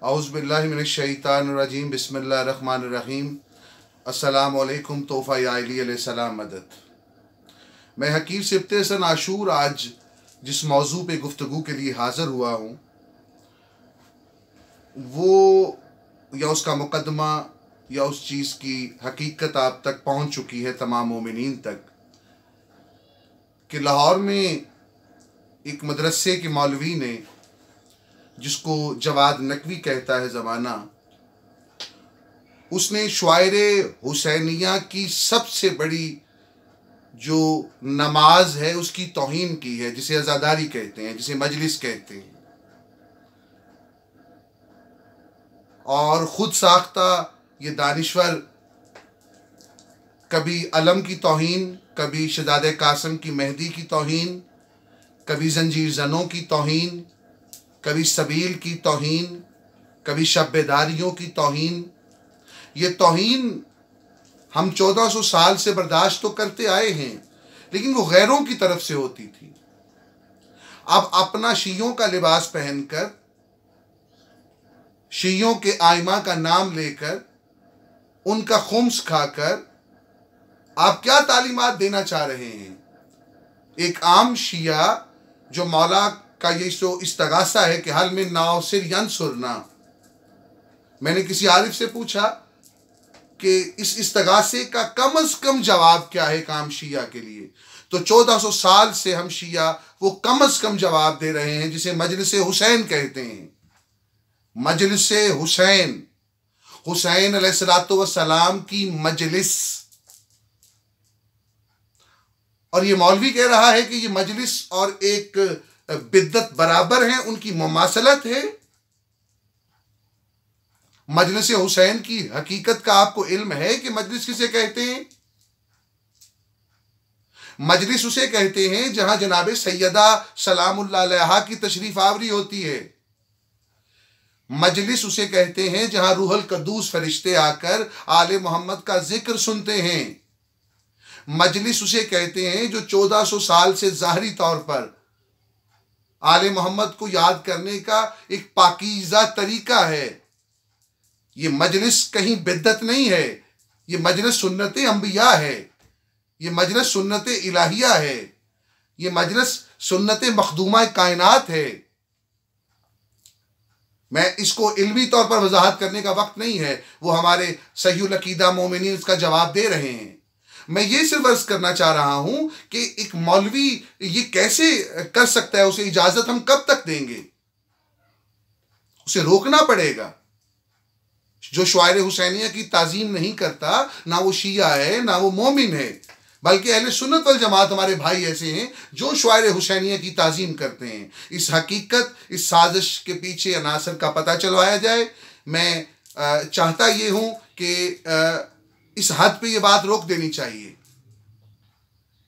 औज़ुबिल्लाहिमिनश्शैतानिर्रजीम बिस्मिल्लाहिर्रहमानिर्रहीम। अस्सलामु अलैकुम तोहफ़ा या अली अलैहिस्सलाम मदद। मैं हकीर सिब्ते हसन आशूर आज जिस मौजू पे गुफ्तगू के लिए हाज़िर हुआ हूँ वो या उसका मुकदमा या उस चीज़ की हकीकत आप तक पहुँच चुकी है तमाम मोमिनीन तक कि लाहौर में एक मदरसे के मौलवी ने, जिसको जवाद नकवी कहता है ज़माना, उसने शुआइरे हुसैनिया की सबसे बड़ी जो नमाज है उसकी तौहीन की है, जिसे अज़ादारी कहते हैं, जिसे मजलिस कहते हैं। और ख़ुद साख्ता ये दानिश्वर कभी अलम की तौहीन, कभी शहज़ादे कासिम की मेहदी की तौहीन, कभी जंजीर ज़नों की तौहीन, कभी सबील की तौहीन, कभी शब्बेदारियों की तौहीन। ये तौहीन हम 1400 साल से बर्दाश्त तो करते आए हैं, लेकिन वो गैरों की तरफ से होती थी। अब अपना शीयों का लिबास पहनकर, शीयों के आइमा का नाम लेकर, उनका खुम्स खाकर आप क्या तालीमात देना चाह रहे हैं? एक आम शिया जो मौला का ये सो इस्तगासा है कि हल में नासिर यंसुरना। मैंने किसी आरिफ से पूछा कि इस इस्तगासे का कम अज कम जवाब क्या है काम शिया के लिए, तो 1400 साल से हम शिया वो कम अज कम जवाब दे रहे हैं जिसे मजलिस हुसैन कहते हैं। मजलिस हुसैन, हुसैन अलैहिस्सलातु वस्सलाम की मजलिस। और ये मौलवी कह रहा है कि ये मजलिस और एक बिद्दत बराबर हैं, उनकी मुमासलत है। मजलिस हुसैन की हकीकत का आपको इल्म है कि मजलिस किसे कहते हैं? मजलिस उसे कहते हैं जहां जनाबे सैयदा सलामुल्लाह अलैहा की तशरीफ आवरी होती है। मजलिस उसे कहते हैं जहां रूहुल कद्दूस फरिश्ते आकर आले मोहम्मद का जिक्र सुनते हैं। मजलिस उसे कहते हैं जो 1400 साल से ज़ाहरी तौर पर आले मोहम्मद को याद करने का एक पाकीज़ा तरीका है। ये मजलिस कहीं बिद्दत नहीं है, ये मजलिस सुन्नत अंबिया है, ये मजलिस सुन्नत इलाहिया है, ये मजलिस सुन्नत मखदूमा कायनात है। मैं इसको इल्मी तौर पर वजाहत करने का वक्त नहीं है, वो हमारे सहीहुल अकीदा मोमिनीन इसका जवाब दे रहे हैं। मैं ये सिर्फ अर्ज करना चाह रहा हूं कि एक मौलवी ये कैसे कर सकता है, उसे इजाजत हम कब तक देंगे? उसे रोकना पड़ेगा। जो शुआइरे हुसैनिया की ताजीम नहीं करता, ना वो शिया है ना वो मोमिन है, बल्कि अहले सुन्नत वल जमात हमारे भाई ऐसे हैं जो शुआइरे हुसैनिया की ताजीम करते हैं। इस हकीकत, इस साजिश के पीछे अनासर का पता चलवाया जाए। मैं चाहता ये हूं कि इस हद पे ये बात रोक देनी चाहिए।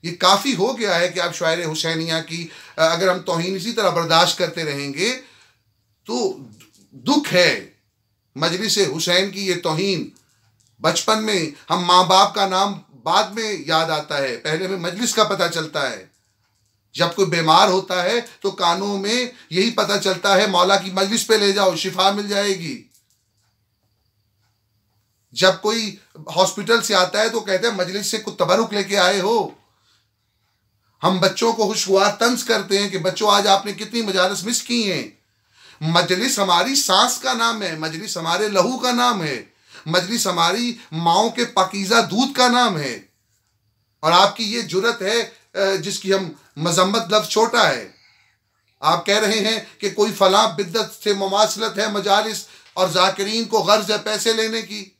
ये काफ़ी हो गया है कि आप शुआइरे हुसैनिया की अगर हम तौहीन इसी तरह बर्दाश्त करते रहेंगे तो दुख है। मजलिस हुसैन की ये तौहीन, बचपन में हम माँ बाप का नाम बाद में याद आता है, पहले में मजलिस का पता चलता है। जब कोई बीमार होता है तो कानों में यही पता चलता है मौला की मजलिस पे ले जाओ, शिफा मिल जाएगी। जब कोई हॉस्पिटल से आता है तो कहते हैं मजलिस से कुछ तबरुक लेके आए हो। हम बच्चों को खुशगवार तंज करते हैं कि बच्चों आज आपने कितनी मजालिस मिस की हैं। मजलिस हमारी सांस का नाम है, मजलिस हमारे लहू का नाम है, मजलिस हमारी माओं के पाकीज़ा दूध का नाम है। और आपकी ये जुर्रत है जिसकी हम मजम्मत लफ्ज़ छोटा है, आप कह रहे हैं कि कोई फलां बिद्दत से मुमासलत है मजालिस और जाकिरीन को गर्ज है पैसे लेने की।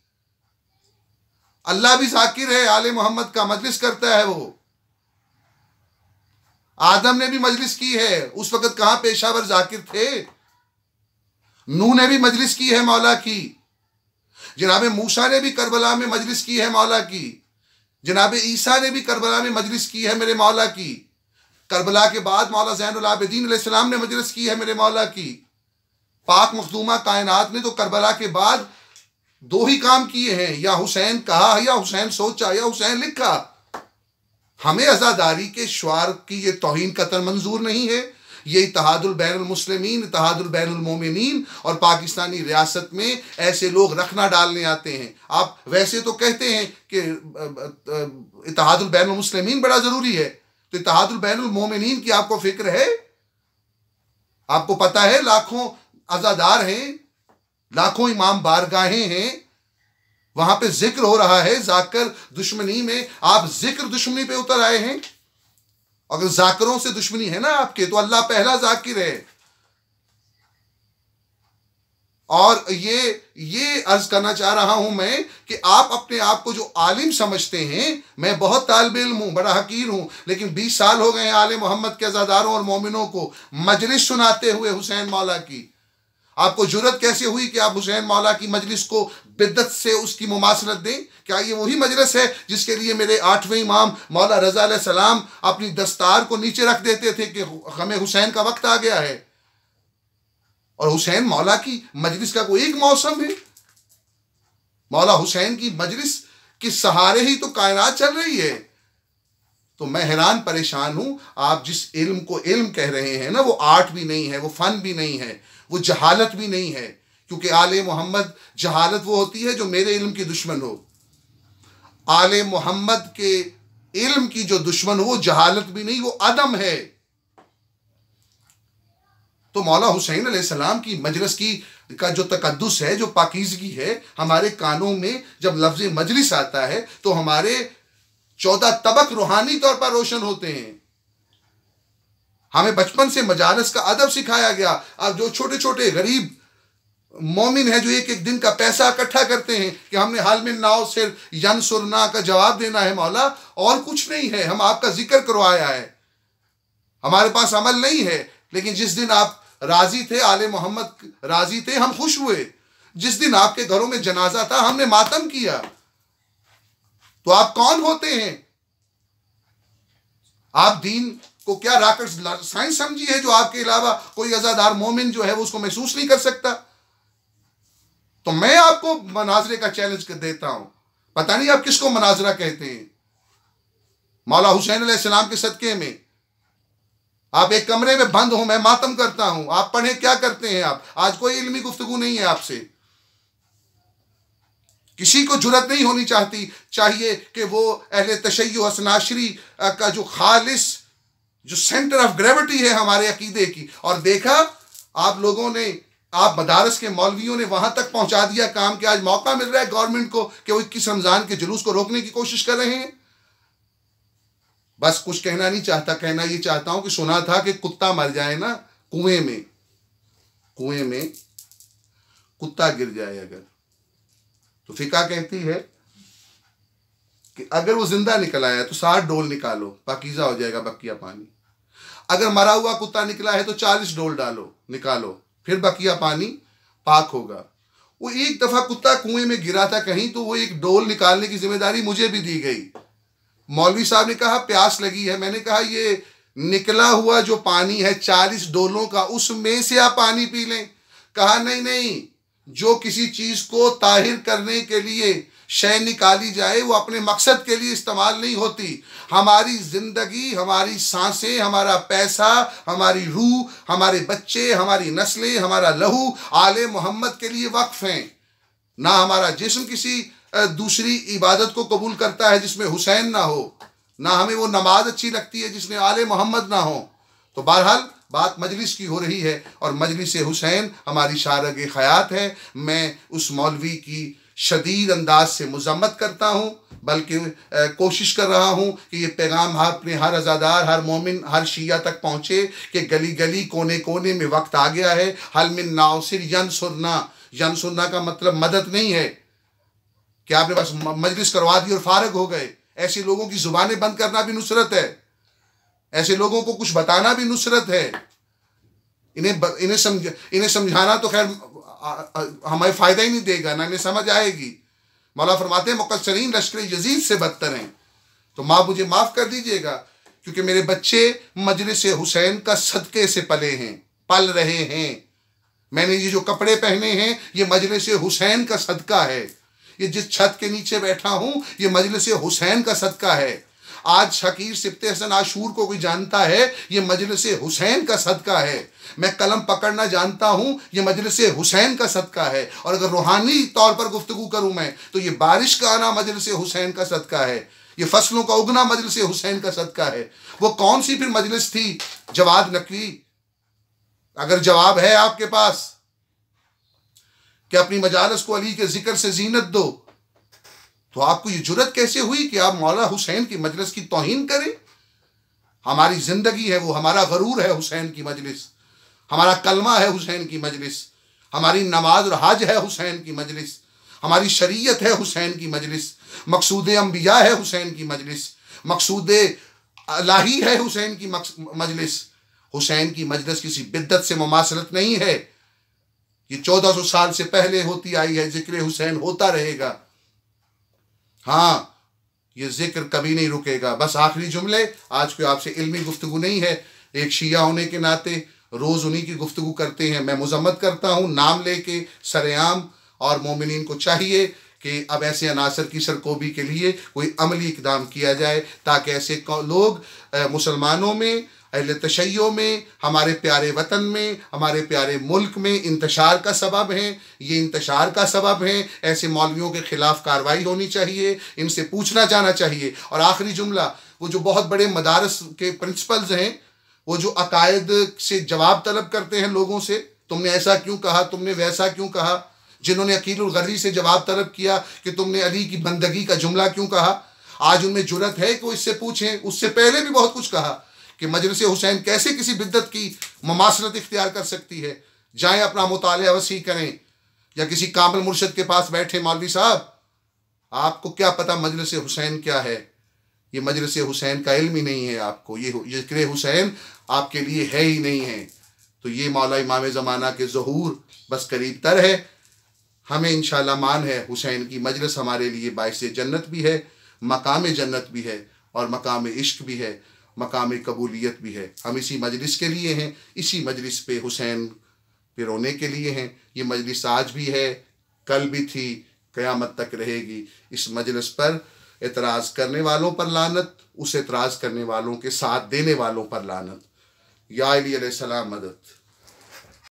अल्लाह भी जाकिर है, आले मोहम्मद का मजलिस करता है वो। आदम ने भी मजलिस की है, उस वक़्त कहाँ पेशावर जाकिर थे। नूह ने भी मजलिस की है मौला की। जनाबे मूसा ने भी करबला में मजलिस की है मौला की। जनाबे ईसा ने भी करबला में मजलिस की है मेरे मौला की। करबला के बाद मौला ज़ैनुल आबिदीन अलैहिस्सलाम ने मजलिस की है मेरे मौला की। पाक मखदूमा कायनात ने तो करबला के बाद दो ही काम किए हैं, या हुसैन कहा या हुसैन सोचा या हुसैन लिखा। हमें अज़ादारी के शुआर की ये तौहीन कतई मंजूर नहीं है। ये इत्तेहादुल बैनुल मुस्लिमीन, इत्तेहादुल बैनुल मोमिनीन और पाकिस्तानी रियासत में ऐसे लोग रखना डालने आते हैं। आप वैसे तो कहते हैं कि इत्तेहादुल बैनुल मुस्लिमीन बड़ा ज़रूरी है, तो इत्तेहादुल बैनुल मोमिनीन की आपको फिक्र है? आपको पता है लाखों अज़ादार हैं, लाखों इमाम बारगाहें हैं, वहां पे जिक्र हो रहा है जाकर दुश्मनी में। आप जिक्र दुश्मनी पे उतर आए हैं। अगर जाकरों से दुश्मनी है ना आपके, तो अल्लाह पहला जाकिर है। और ये अर्ज करना चाह रहा हूं मैं कि आप अपने आप को जो आलिम समझते हैं, मैं बहुत तालिब इल्म हूं, बड़ा हकीर हूं, लेकिन 20 साल हो गए आले मोहम्मद के अज़ादारों और मोमिनों को मजलिस सुनाते हुए हुसैन मौला की। आपको जुर्रत कैसे हुई कि आप हुसैन मौला की मजलिस को बिद्दत से उसकी मुमासलत दें? क्या ये वही मजलिस है जिसके लिए मेरे 8वें इमाम मौला रज़ा अलैहिस्सलाम अपनी दस्तार को नीचे रख देते थे कि हमें हुसैन का वक्त आ गया है? और हुसैन मौला की मजलिस का कोई एक मौसम है? मौला हुसैन की मजलिस के सहारे ही तो कायनात चल रही है। तो मैं हैरान परेशान हूं, आप जिस इल्म को इल्म कह रहे हैं ना, वो आर्ट भी नहीं है, वो फन भी नहीं है, वो जहालत भी नहीं है। क्योंकि आले मोहम्मद, जहालत वो होती है जो मेरे इल्म की दुश्मन हो। आले मोहम्मद के इल्म की जो दुश्मन हो, वो जहालत भी नहीं, वो अदम है। तो मौला हुसैन अलैहिस्सलाम की मजलिस की का जो तकद्दुस है, जो पाकीज़गी है, हमारे कानों में जब लफ्ज़ मजलिस आता है तो हमारे 14 तबक रूहानी तौर पर रोशन होते हैं। हमें बचपन से मजालिस का अदब सिखाया गया। अब जो छोटे छोटे गरीब मोमिन है जो एक एक दिन का पैसा इकट्ठा करते हैं कि हमने हाल में नाव से यनसुरना का जवाब देना है मौला, और कुछ नहीं है, हम आपका जिक्र करवाया है, हमारे पास अमल नहीं है। लेकिन जिस दिन आप राजी थे, आले मोहम्मद राजी थे, हम खुश हुए। जिस दिन आपके घरों में जनाजा था, हमने मातम किया। तो आप कौन होते हैं? आप दीन को क्या रॉकेट साइंस समझी है जो आपके अलावा कोई अज़ादार मोमिन जो है वो उसको महसूस नहीं कर सकता? तो मैं आपको मनाजरे का चैलेंज देता हूं। पता नहीं आप किसको मनाजरा कहते हैं। मौला हुसैन अलैहिस्सलाम के सदके में आप एक कमरे में बंद हो, मैं मातम करता हूं, आप पढ़े क्या करते हैं आप? आज कोई इल्मी गुफ्तगू नहीं है आपसे। किसी को जुर्रत नहीं होनी चाहिए कि वो अहले तशय्युअ असनाशरी का जो खालिस, जो सेंटर ऑफ ग्रेविटी है हमारे अकीदे की, और देखा आप लोगों ने, आप मदारस के मौलवियों ने वहां तक पहुंचा दिया काम कि आज मौका मिल रहा है गवर्नमेंट को कि वो 21 रमजान के जुलूस को रोकने की कोशिश कर रहे हैं। बस कुछ कहना नहीं चाहता, कहना ये चाहता हूं कि सुना था कि कुत्ता मर जाए ना कुएं में कुत्ता गिर जाए अगर, तो फिका कहती है कि अगर वो जिंदा निकल आया तो 60 डोल निकालो, पाकीज़ा हो जाएगा बकिया पानी। अगर मरा हुआ कुत्ता निकला है तो 40 डोल निकालो, फिर बकिया पानी पाक होगा। वो एक दफा कुत्ता कुएं में गिरा था कहीं, तो वो एक डोल निकालने की जिम्मेदारी मुझे भी दी गई। मौलवी साहब ने कहा प्यास लगी है, मैंने कहा ये निकला हुआ जो पानी है 40 डोलों का, उसमें से आप पानी पी लें। कहा नहीं, जो किसी चीज को ताहिर करने के लिए शय निकाली जाए वो अपने मकसद के लिए इस्तेमाल नहीं होती। हमारी जिंदगी, हमारी सांसें, हमारा पैसा, हमारी रूह, हमारे बच्चे, हमारी नस्लें, हमारा लहू आले मोहम्मद के लिए वक्फ हैं। ना हमारा जिस्म किसी दूसरी इबादत को कबूल करता है जिसमें हुसैन ना हो, ना हमें वो नमाज अच्छी लगती है जिसमें आले मोहम्मद ना हो। तो बहरहाल बात मजलिस की हो रही है और मजलिस हुसैन हमारी शारग ख़यात है। मैं उस मौलवी की शदीद अंदाज से मज़म्मत करता हूँ, बल्कि कोशिश कर रहा हूँ कि ये पैगाम अपने हर अज़ादार, हर मोमिन, हर शिया तक पहुँचे कि गली गली, कोने कोने में वक्त आ गया है। हल मिन नासिर यनसुरना का मतलब मदद नहीं है कि आपने बस मजलिस करवा दी और फारग हो गए। ऐसे लोगों की ज़ुबानें बंद करना भी नुसरत है, ऐसे लोगों को कुछ बताना भी नुसरत है। इन्हें समझाना तो खैर हमें फ़ायदा ही नहीं देगा, ना इन्हें समझ आएगी। मौला फरमाते हैं मुक़स्सिरीन लश्कर यज़ीद से बदतर हैं। तो मुझे माफ़ कर दीजिएगा, क्योंकि मेरे बच्चे मजलिस हुसैन का सदक़े से पल रहे हैं। मैंने ये जो कपड़े पहने हैं ये मजलिस हुसैन का सदका है। ये जिस छत के नीचे बैठा हूँ ये मजलिस हुसैन का सदका है। आज हकीर सिब्ते हसन आशूर को कोई जानता है, ये मजलिस हुसैन का सदका है। मैं कलम पकड़ना जानता हूँ, ये मजलिस हुसैन का सदका है। और अगर रूहानी तौर पर गुफ्तगू करूँ मैं, तो ये बारिश का आना मजलिस हुसैन का सदका है, ये फसलों का उगना मजलिस हुसैन का सदका है। वो कौन सी फिर मजलिस थी जवाद नकवी? अगर जवाब है आपके पास कि अपनी मजालस को अली के जिक्र से जीनत दो, तो आपको ये जुर्रत कैसे हुई कि आप मौला हुसैन की मजलिस की तौहीन करें? हमारी जिंदगी है वो, हमारा गरूर है हुसैन की मजलिस, हमारा कलमा है हुसैन की मजलिस, हमारी नमाज और हज है हुसैन की मजलिस, हमारी शरीयत है हुसैन की मजलिस, मकसूद अंबिया है हुसैन की मजलिस, मकसूद इलाही है हुसैन की मजलिस। हुसैन की मजलिस किसी बिद्दत से मुमासलत नहीं है, ये 1400 साल से पहले होती आई है, जिक्र हुसैन होता रहेगा। हाँ, ये जिक्र कभी नहीं रुकेगा। बस आखिरी जुमले, आज कोई आपसे इल्मी गुफ्तगू नहीं है, एक शिया होने के नाते रोज़ उन्हीं की गुफ्तगू करते हैं। मैं मुजम्मत करता हूँ नाम लेके सरेआम, और मोमिनीन को चाहिए कि अब ऐसे अनासर की सरकोबी के लिए कोई अमली इकदाम किया जाए, ताकि ऐसे लोग मुसलमानों में, अहले तशय्यो में, हमारे प्यारे वतन में, हमारे प्यारे मुल्क में इंतशार का सबब हैं। ये इंतशार का सबब हैं। ऐसे मौलवियों के ख़िलाफ़ कार्रवाई होनी चाहिए, इनसे पूछना जाना चाहिए। और आखिरी जुमला, वो जो बहुत बड़े मदारस के प्रिंसिपल्स हैं, वो जो अकायद से जवाब तलब करते हैं लोगों से, तुमने ऐसा क्यों कहा, तुमने वैसा क्यों कहा, जिन्होंने अकीलुल गर्री से जवाब तलब किया कि तुमने अली की बंदगी का जुमला क्यों कहा, आज उनमें जुर्रत है कि वो इससे पूछें। उससे पहले भी बहुत कुछ कहा कि मजलिस हुसैन कैसे किसी बिद्दत की मुमासलत इख्तियार कर सकती है। जाएं अपना मुतालिया वसी करें, या किसी कामिल मुर्शद के पास बैठे, मौलवी साहब आपको क्या पता मजलिस हुसैन क्या है? ये मजलिस हुसैन का इल्म ही नहीं है आपको, ये जिक्र हुसैन आपके लिए है ही नहीं है। तो ये मौला इमाम ज़माना के ज़हूर बस करीब तर है। हमें इंशाअल्लाह मान है हुसैन की मजलिस हमारे लिए बाइस जन्नत भी है, मकाम जन्नत भी है, और मकाम इश्क भी है, मकाम कबूलियत भी है। हम इसी मजलिस के लिए हैं, इसी मजलिस पे हुसैन पे रोने के लिए हैं। ये मजलिस आज भी है, कल भी थी, क़यामत तक रहेगी। इस मजलिस पर एतराज़ करने वालों पर लानत, उस एतराज़ करने वालों के साथ देने वालों पर लानत। या अली अलैहिस्सलाम मदद।